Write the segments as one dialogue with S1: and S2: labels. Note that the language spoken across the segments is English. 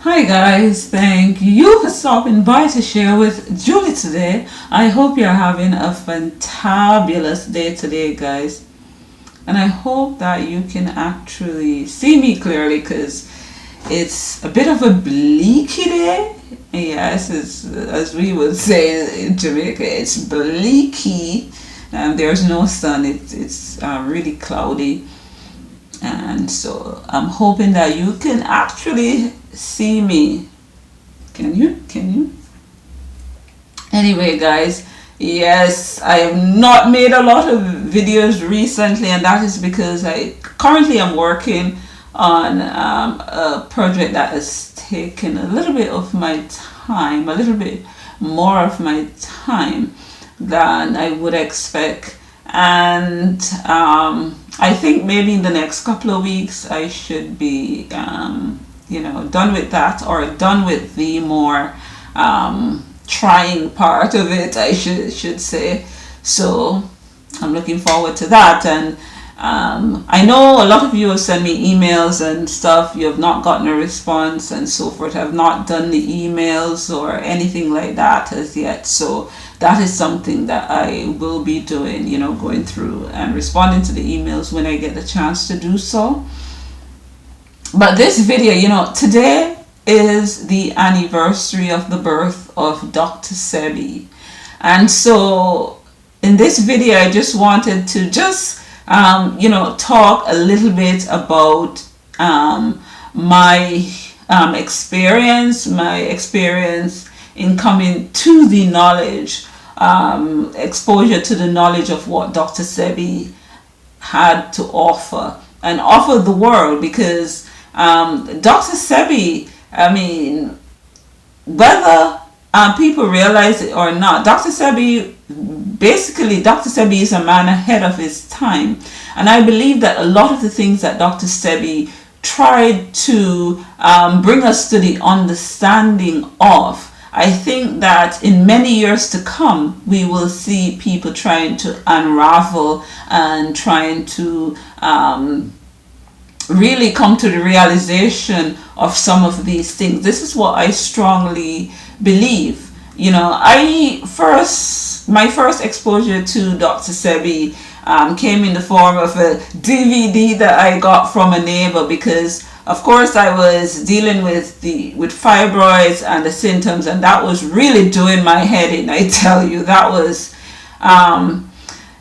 S1: Hi guys, thank you for stopping by to share with Julie today. I hope you're having a fantabulous day today, guys. And I hope that you can actually see me clearly because it's a bit of a bleaky day. Yes, it's, as we would say in Jamaica, it's bleaky. There's no sun, it's really cloudy. And so I'm hoping that you can actually see me. Can you? Anyway, guys, yes, I have not made a lot of videos recently, and that is because I currently am working on a project that has taken a little bit of my time, a little bit more of my time than I would expect. And I think maybe in the next couple of weeks I should be done with that, or done with the more trying part of it, I should say. So I'm looking forward to that. And I know a lot of you have sent me emails and stuff. You have not gotten a response and so forth. I have not done the emails or anything like that as yet. So that is something that I will be doing, going through and responding to the emails when I get the chance to do so. But this video, today is the anniversary of the birth of Dr. Sebi. And so in this video, I just wanted to talk a little bit about my experience in coming to the knowledge, exposure to the knowledge of what Dr. Sebi had to offer and offer the world. Because Dr. Sebi, whether people realize it or not, Dr. Sebi is a man ahead of his time. And I believe that a lot of the things that Dr. Sebi tried to bring us to the understanding of, I think that in many years to come, we will see people trying to unravel and trying to really come to the realization of some of these things. This is what I strongly believe. My first exposure to Dr. Sebi came in the form of a DVD that I got from a neighbor, because of course I was dealing with fibroids and the symptoms, and that was really doing my head in. I tell you, that was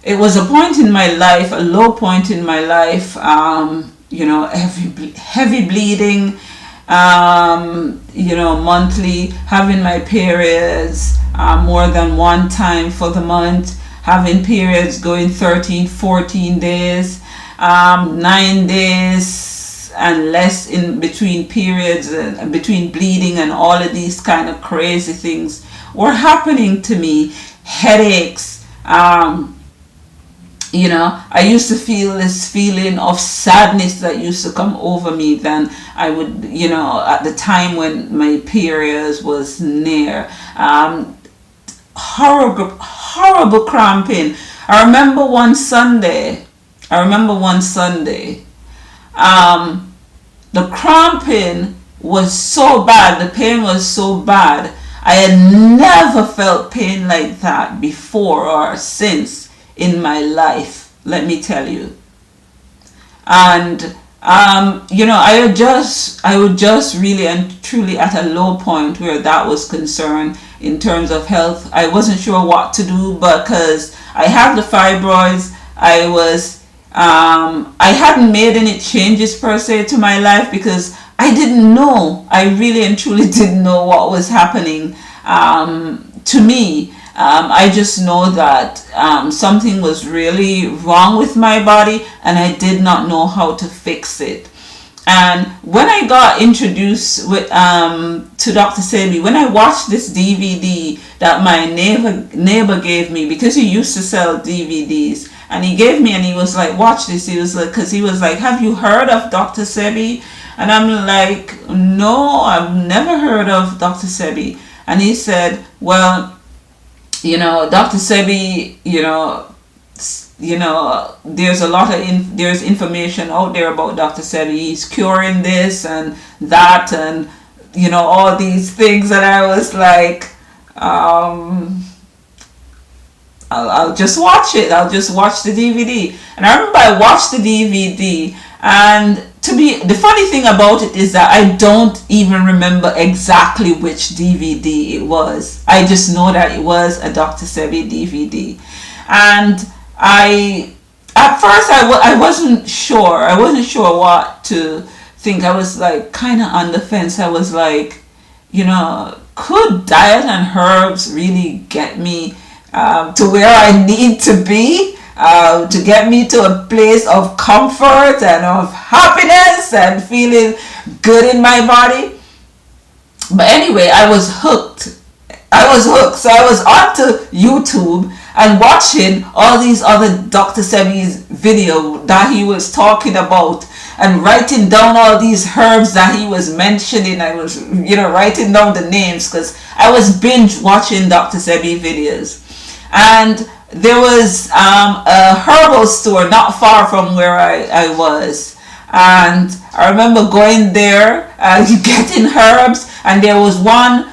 S1: it was a point in my life, a low point in my life. Heavy bleeding, monthly, having my periods more than one time for the month, having periods going 13, 14 days, 9 days and less in between periods, and between bleeding, and all of these kind of crazy things were happening to me. Headaches, I used to feel this feeling of sadness that used to come over me. Then I would, at the time when my periods was near, horrible cramping. I remember one Sunday, the cramping was so bad, the pain was so bad. I had never felt pain like that before or since in my life, let me tell you. And I was just really and truly at a low point where that was concerned in terms of health. I wasn't sure what to do, because I had the fibroids. I hadn't made any changes per se to my life, because I didn't know. I really and truly didn't know what was happening to me. I just know that something was really wrong with my body, and I did not know how to fix it. And when I got introduced to Dr. Sebi, when I watched this DVD that my neighbor gave me, because he used to sell DVDs, and he gave me, and he was like, watch this. He was like, because he was like, have you heard of Dr. Sebi? And I'm like, no, I've never heard of Dr. Sebi. And he said, well, Dr. Sebi, there's information out there about Dr. Sebi. He's curing this and that, and all these things, and I was like, I'll just watch it. I'll just watch the DVD. And I remember I watched the DVD, and the funny thing about it is that I don't even remember exactly which DVD it was. I just know that it was a Dr. Sebi DVD. And at first I wasn't sure. I wasn't sure what to think. I was like kind of on the fence. I was like, could diet and herbs really get me to where I need to be, to get me to a place of comfort and of happiness and feeling good in my body? But anyway, I was hooked. So I was onto YouTube and watching all these other Dr. Sebi's video that he was talking about, and writing down all these herbs that he was mentioning. I was, writing down the names because I was binge watching Dr. Sebi videos. And there was a herbal store not far from where I was. And I remember going there, getting herbs, and there was one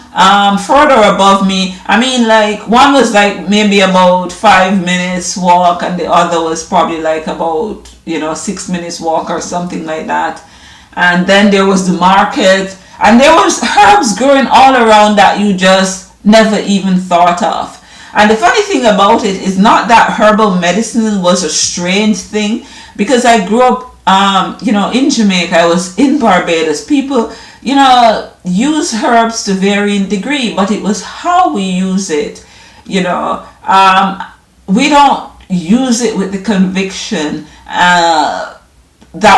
S1: further above me. I mean, like, one was like maybe about 5 minutes walk, and the other was probably like about 6 minutes walk or something like that. And then there was the market, and there was herbs growing all around that you just never even thought of. And the funny thing about it is not that herbal medicine was a strange thing, because I grew up in Jamaica. I was in Barbados. People use herbs to varying degree, but it was how we use it. We don't use it with the conviction that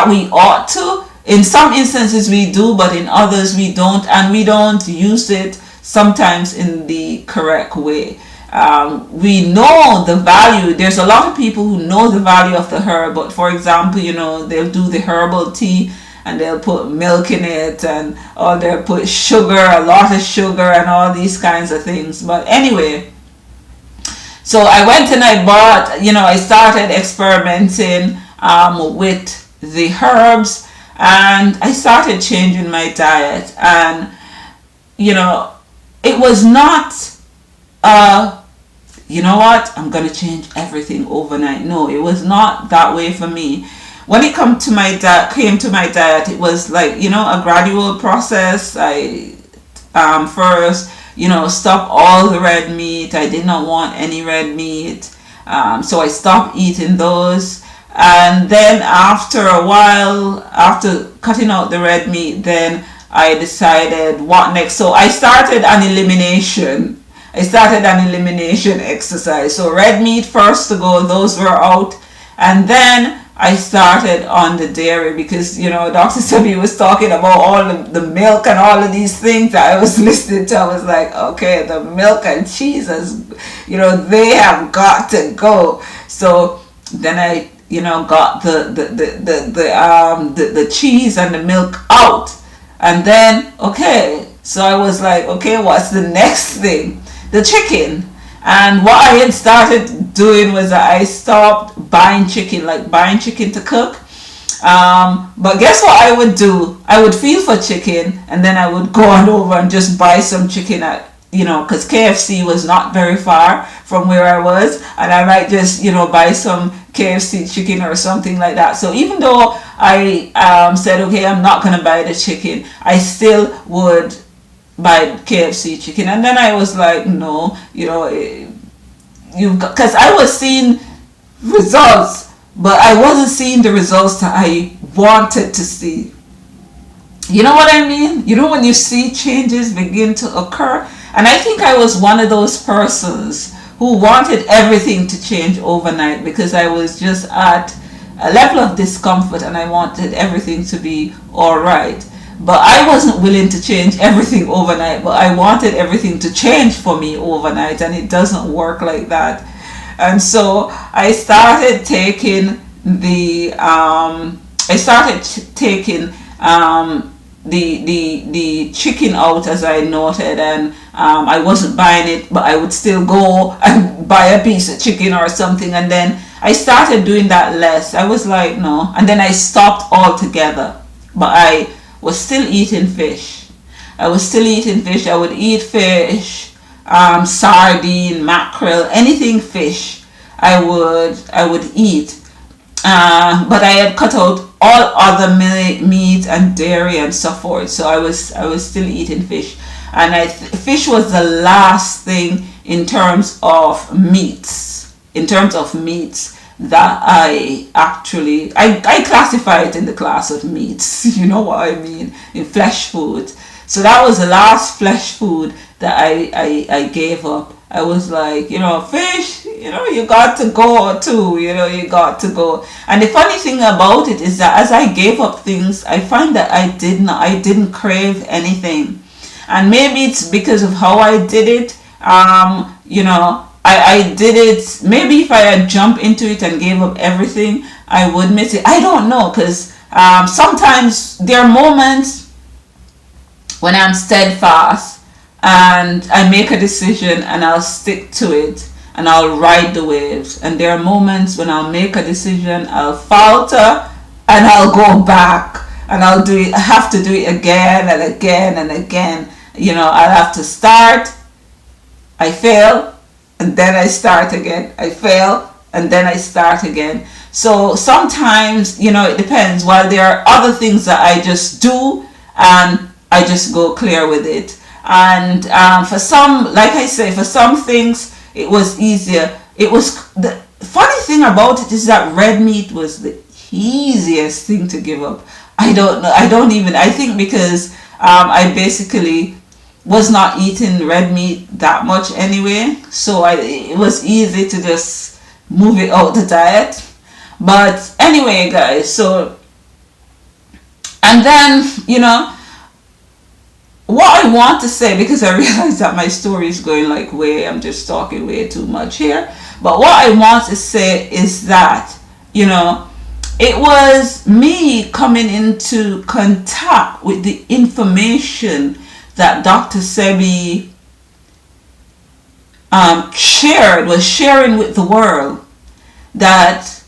S1: we ought to. In some instances we do, but in others we don't, and we don't use it sometimes in the correct way. We know the value. There's a lot of people who know the value of the herb, but for example, they'll do the herbal tea and they'll put milk in it, or they'll put sugar, a lot of sugar, and all these kinds of things. But anyway, so I went and I bought, I started experimenting with the herbs, and I started changing my diet. And it was not I'm going to change everything overnight. No, it was not that way for me. When it came to my diet, it was like, a gradual process. I first, stopped all the red meat. I did not want any red meat. So I stopped eating those. And then after a while, after cutting out the red meat, then I decided what next. So I started an elimination exercise. So red meat first to go, those were out. And then I started on the dairy, because Dr. Sebi was talking about all the milk and all of these things that I was listening to. I was like, okay, the milk and cheeses, they have got to go. So then I got the cheese and the milk out, and then so I was like, okay, what's the next thing? The chicken. And what I had started doing was that I stopped buying chicken to cook. But guess what I would do? I would feel for chicken, and then I would go on over and just buy some chicken at, because KFC was not very far from where I was, and I might just, buy some KFC chicken or something like that. So even though I said, okay, I'm not going to buy the chicken, I still would buy KFC chicken. And then I was like, no, because I was seeing results, but I wasn't seeing the results that I wanted to see. You know what I mean? When you see changes begin to occur. And I think I was one of those persons who wanted everything to change overnight, because I was just at a level of discomfort and I wanted everything to be all right. But I wasn't willing to change everything overnight, but I wanted everything to change for me overnight, and it doesn't work like that. And so I started taking the chicken out, as I noted, and I wasn't buying it, but I would still go and buy a piece of chicken or something. And then I started doing that less. I was like, no. And then I stopped altogether, but I was still eating fish. I was still eating fish. I would eat fish, sardine, mackerel, anything fish. I would eat. But I had cut out all other meat and dairy and so forth. So I was still eating fish, and fish was the last thing in terms of meats. In terms of meats, that I classify it in the class of meats. You know what I mean, in flesh food. So that was the last flesh food that I gave up. I was like, fish, you got to go too, you got to go. And the funny thing about it is that as I gave up things, I find that I didn't crave anything. And maybe it's because of how I did it. I did it, maybe if I had jumped into it and gave up everything, I would miss it. I don't know, because sometimes there are moments when I'm steadfast and I make a decision and I'll stick to it and I'll ride the waves. And there are moments when I'll make a decision, I'll falter, and I'll go back and I'll do it. I have to do it again and again and again. I'll have to start, I fail, and then I start again. I fail, and then I start again. So sometimes, it depends. While there are other things that I just do and I just go clear with it. And for some, like I say, for some things it was easier. It was, the funny thing about it is that red meat was the easiest thing to give up. I think because I basically was not eating red meat that much anyway, so it was easy to just move it out the diet. But anyway, guys, so, and then what I want to say, because I realize that my story is going I'm just talking way too much here, but what I want to say is that it was me coming into contact with the information that Dr. Sebi was sharing with the world, that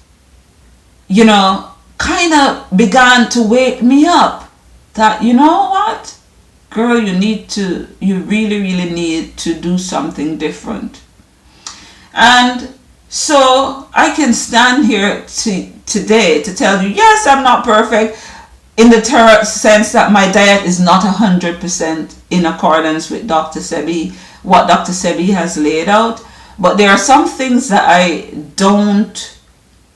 S1: kind of began to wake me up, that what, girl, you really, really need to do something different. And so I can stand here today to tell you, yes, I'm not perfect, in the sense that my diet is not 100% in accordance with Dr. Sebi, what Dr. Sebi has laid out. But there are some things that I don't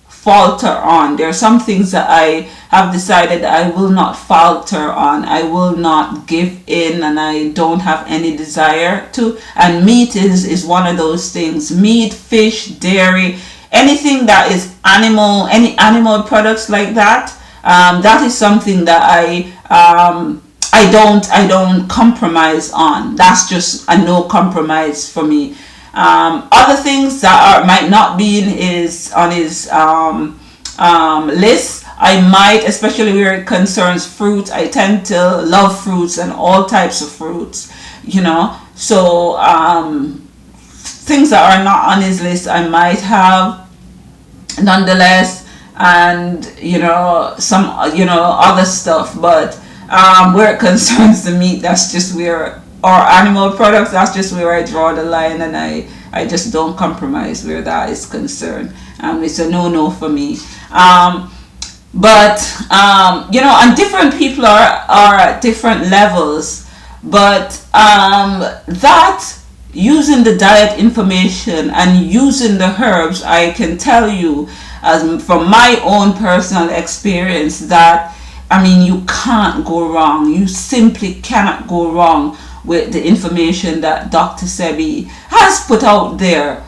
S1: falter on. There are some things that I have decided I will not falter on. I will not give in, and I don't have any desire to. And meat is one of those things. Meat, fish, dairy, anything that is any animal products like that. That is something that I don't compromise on. That's just a no compromise for me. Other things that might not be on his list, I might, especially where it concerns fruits. I tend to love fruits and all types of fruits, So things that are not on his list, I might have nonetheless. And some other stuff, but where it concerns the meat, that's just where, or animal products, that's just where I draw the line, and I just don't compromise where that is concerned. It's a no for me. But and different people are at different levels, but that, using the diet information and using the herbs, I can tell you, from my own personal experience, that you can't go wrong. You simply cannot go wrong with the information that Dr. Sebi has put out there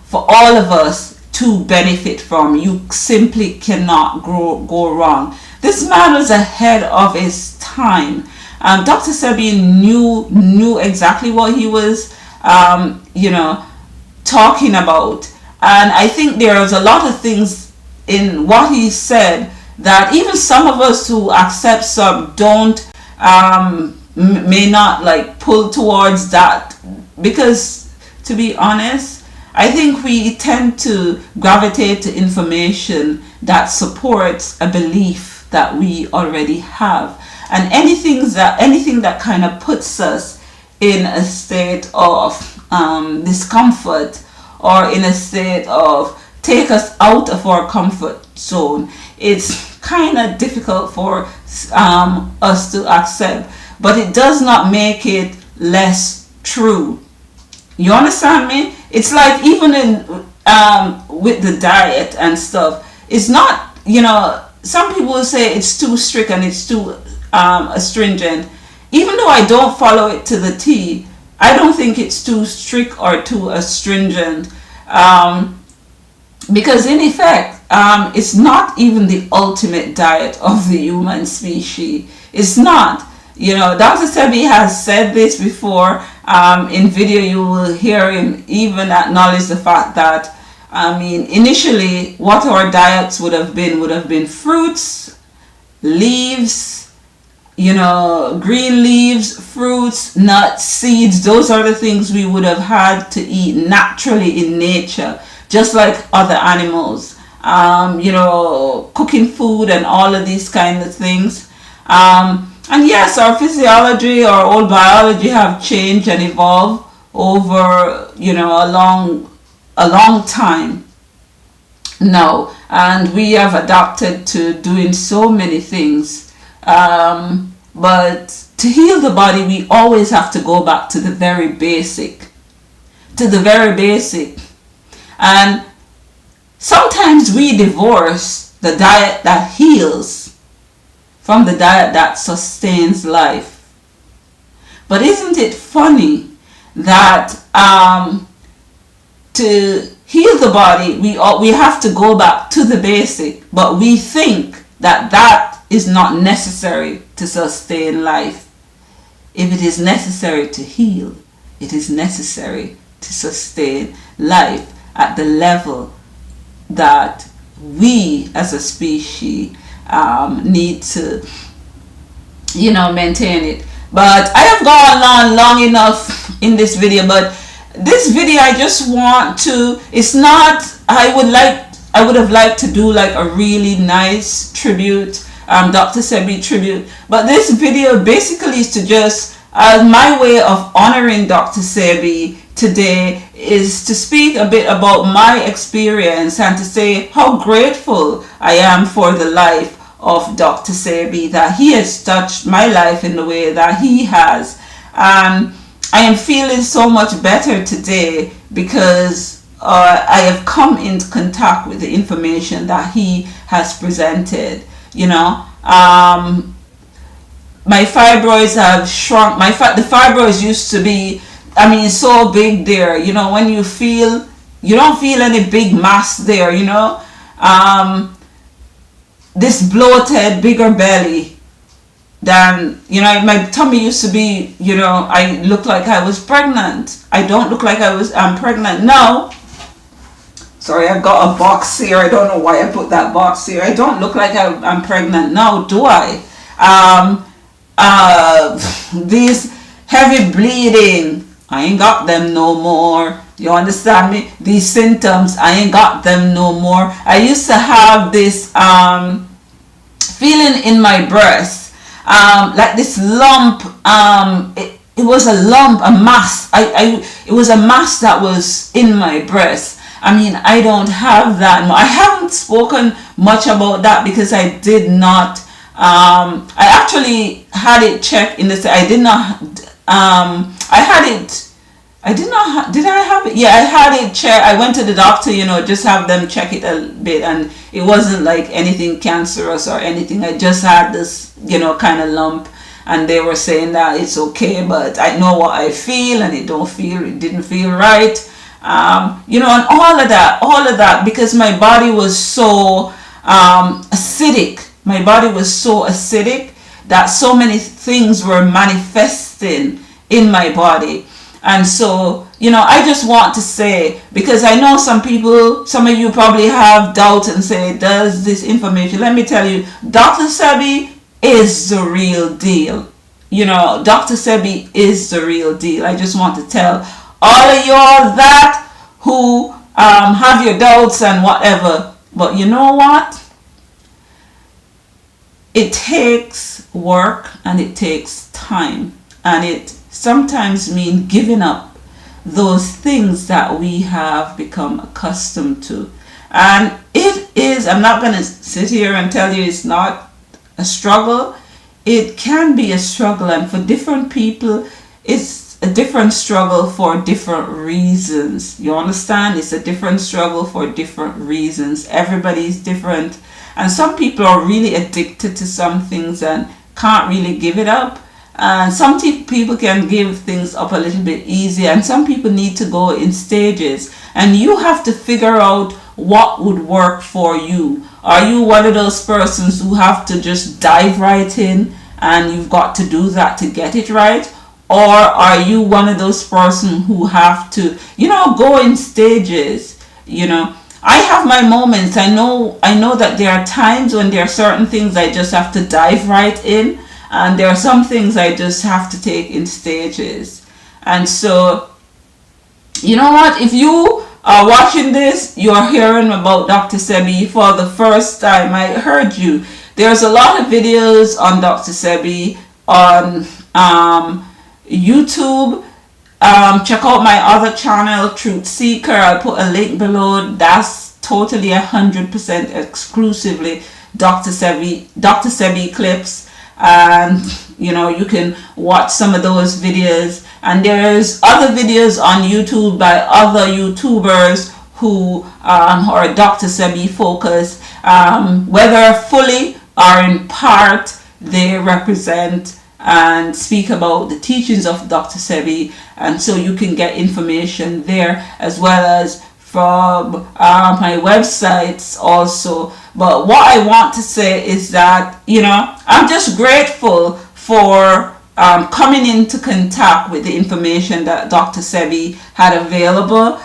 S1: for all of us to benefit from. You simply cannot go wrong. This man was ahead of his time. Dr. Sebi knew exactly what he was talking about. And I think there was a lot of things in what he said that even some of us who accept some don't, may not pull towards that, because, to be honest, I think we tend to gravitate to information that supports a belief that we already have. and anything that kind of puts us in a state of discomfort, or in a state of take us out of our comfort zone, it's kind of difficult for us to accept, but it does not make it less true. You understand me? It's like even in with the diet and stuff, it's not, some people say it's too strict and it's too astringent. Even though I don't follow it to the T, I don't think it's too strict or too astringent, because in effect, it's not even the ultimate diet of the human species. It's not. Dr. Sebi has said this before. In video, you will hear him even acknowledge the fact that, initially, what our diets would have been fruits, leaves, green leaves, fruits, nuts, seeds. Those are the things we would have had to eat naturally in nature, just like other animals. Cooking food and all of these kind of things. And yes, our physiology, our old biology have changed and evolved over, a long time now. And we have adapted to doing so many things. But to heal the body, we always have to go back to the very basic. And sometimes we divorce the diet that heals from the diet that sustains life. But isn't it funny that to heal the body, we have to go back to the basic, but we think that is not necessary to sustain life. If it is necessary to heal, it is necessary to sustain life at the level that we as a species need to maintain it. But I have gone on long enough in this video, but this video I just want to, it's not, I would have liked to do like a really nice tribute, Dr. Sebi tribute, but this video basically is to just, my way of honoring Dr. Sebi today is to speak a bit about my experience and to say how grateful I am for the life of Dr. Sebi, that he has touched my life in the way that he has. I am feeling so much better today because I have come into contact with the information that he has presented. My fibroids have shrunk. The fibroids used to be, so big there. When you don't feel any big mass there. This bloated, bigger belly than, my tummy used to be, I looked like I was pregnant. I don't look like I'm pregnant now. Sorry, I've got a box here. I don't know why I put that box here. I don't look like I'm pregnant now, do I? These heavy bleeding, I ain't got them no more. You understand me? These symptoms, I ain't got them no more. I used to have this feeling in my breast, like this lump. It was a lump, a mass. It was a mass that was in my breast. I don't have that. I haven't spoken much about that because I did not. I actually had it checked in the. I did not. I had it. I did not. Did I have it? Yeah, I had it checked. I went to the doctor. Just have them check it a bit, and it wasn't like anything cancerous or anything. I just had this, kind of lump, and they were saying that it's okay, but I know what I feel, and it didn't feel right. And all of that, because my body was so acidic. My body was so acidic that so many things were manifesting in my body. And so, I just want to say, because I know some of you probably have doubt and say, does this information, let me tell you, Dr. Sebi is the real deal. Dr. Sebi is the real deal. I just want to tell all of y'all that who have your doubts and whatever. But you know what? it takes work and it takes time, and it sometimes means giving up those things that we have become accustomed to. And it is, I'm not going to sit here and tell you it's not a struggle. It can be a struggle, and for different people it's a different struggle for different reasons. You understand? It's a different struggle for different reasons. Everybody's different, and some people are really addicted to some things and can't really give it up, and some people can give things up a little bit easier, and some people need to go in stages, and you have to figure out what would work for you. Are you one of those persons who have to just dive right in and you've got to do that to get it right? Or are you one of those persons who have to, go in stages? I have my moments. I know that there are times when there are certain things I just have to dive right in, and there are some things I just have to take in stages. And so, you know what? If you are watching this, you're hearing about Dr. Sebi for the first time. I heard you. There's a lot of videos on Dr. Sebi on YouTube. Check out my other channel, Truth Seeker. I'll put a link below. That's totally 100% exclusively Dr. Sebi clips, and you can watch some of those videos. And there's other videos on YouTube by other YouTubers who are Dr. Sebi focused, whether fully or in part. They represent and speak about the teachings of Dr. Sebi, and so you can get information there as well as from my websites also. But what I want to say is that I'm just grateful for coming into contact with the information that Dr. Sebi had available,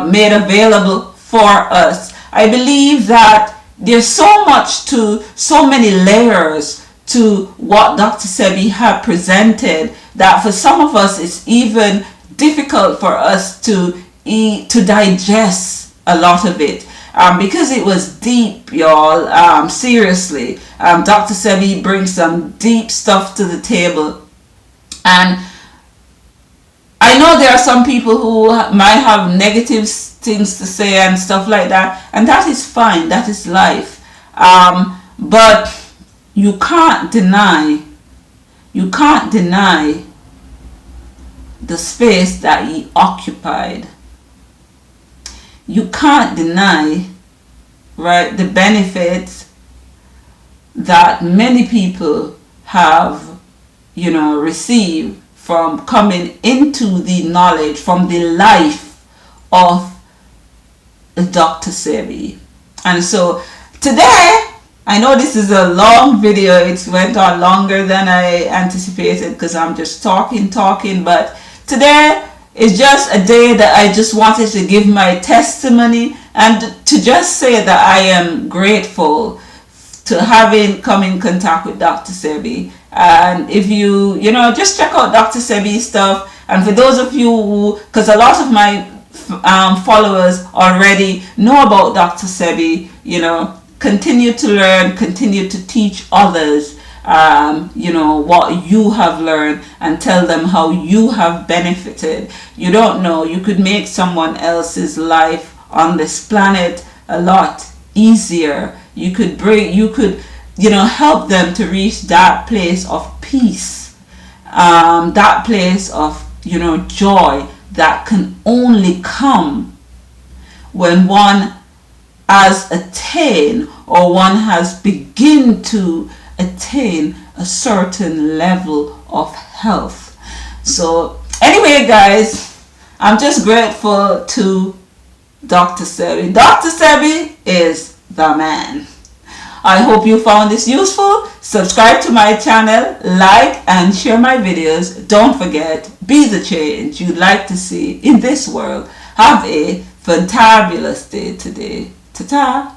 S1: made available for us. I believe that there's so many layers to what Dr. Sebi had presented, that for some of us it's even difficult for us to digest a lot of it, because it was deep, y'all. Seriously, Dr. Sebi brings some deep stuff to the table, and I know there are some people who might have negative things to say and stuff like that, and that is fine. That is life. But you can't deny the space that he occupied. You can't deny, right, the benefits that many people have, received from coming into the knowledge, from the life of Dr. Sebi. And so today, I know this is a long video. It went on longer than I anticipated because I'm just talking, but today is just a day that I just wanted to give my testimony and to just say that I am grateful to having come in contact with Dr. Sebi. And if you just check out Dr. Sebi's stuff, and for those of you who, because a lot of my followers already know about Dr. Sebi, continue to learn, continue to teach others, what you have learned, and tell them how you have benefited. You don't know, you could make someone else's life on this planet a lot easier. You could help them to reach that place of peace, that place of, joy that can only come when one has attained, or one has begin to attain a certain level of health. So anyway, guys, I'm just grateful to Dr. Sebi. Dr. Sebi is the man. I hope you found this useful. Subscribe to my channel, like and share my videos. Don't forget, be the change you'd like to see in this world. Have a fantabulous day today. Ta-ta.